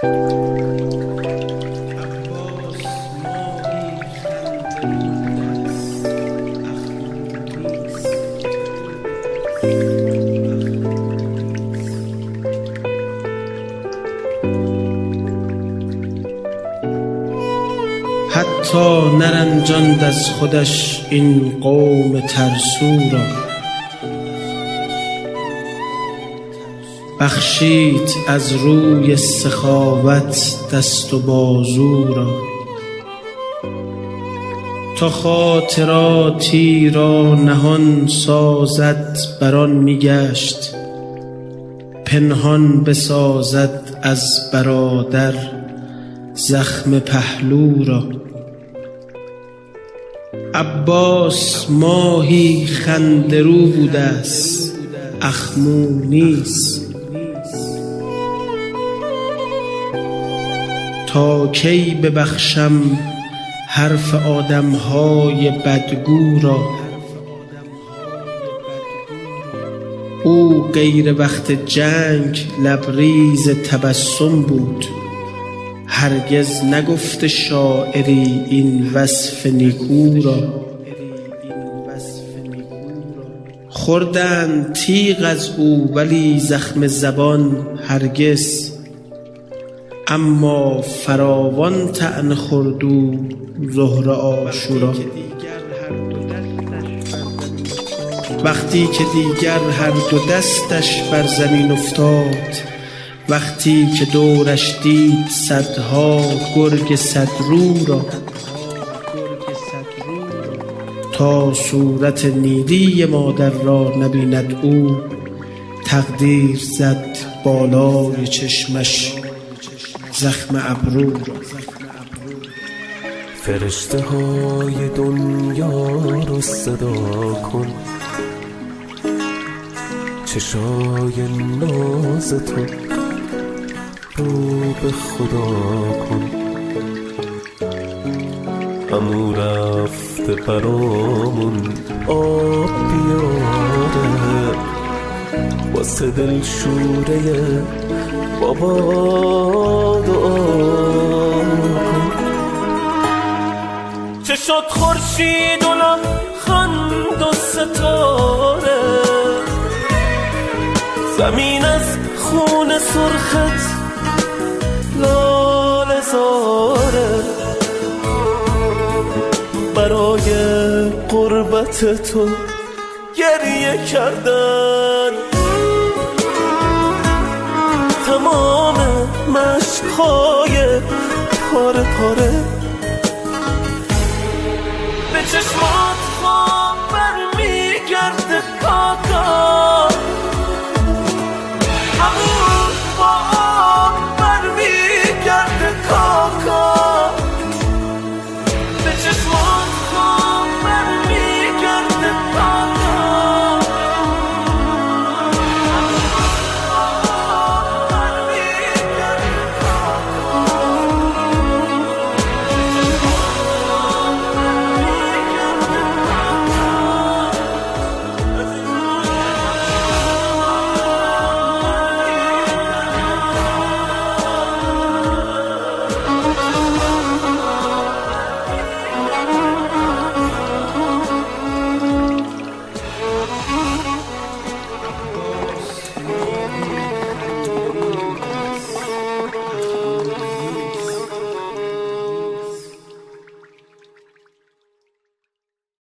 حتی نرنجاند از خودش این قوم ترسو را، بخشید از روی سخاوت دست و بازو را. تا خاطراتی را نهان سازد بر آن میگشت، پنهان بسازد از برادر زخم پهلو را. عباس ماهی خنده رو بوده است، اخمو نیست. تا کی ببخشم حرف آدمهای بدگو را؟ او غیر وقت جنگ لبریز تبسم بود، هرگز نگفت شاعری این وصف نیکو را. خوردند تیغ از او ولی زخم زبان هرگز، اما فراوان طعنه خورد او ظهر عاشورا. وقتی که دیگر هر دو دستش بر زمین افتاد، وقتی که دورش دید صدها گرگ صدرو را. تا صورت نیلی مادر را نبیند او، تقدیر زد بالای چشمش زخم ابرو را. فرشته های دنیا رو صدا کن، چشای ناز تو رو به خدا کن. عمو رفته برامون آب بیاره، واسه دلشوره بابا دعا کن. چه شد خورشید و لبخند و ستاره، زمین از خون سرخت لاله زاره. برای قربت تو گریه کردن تمام مشک‌های پاره پاره. به چشمات خواب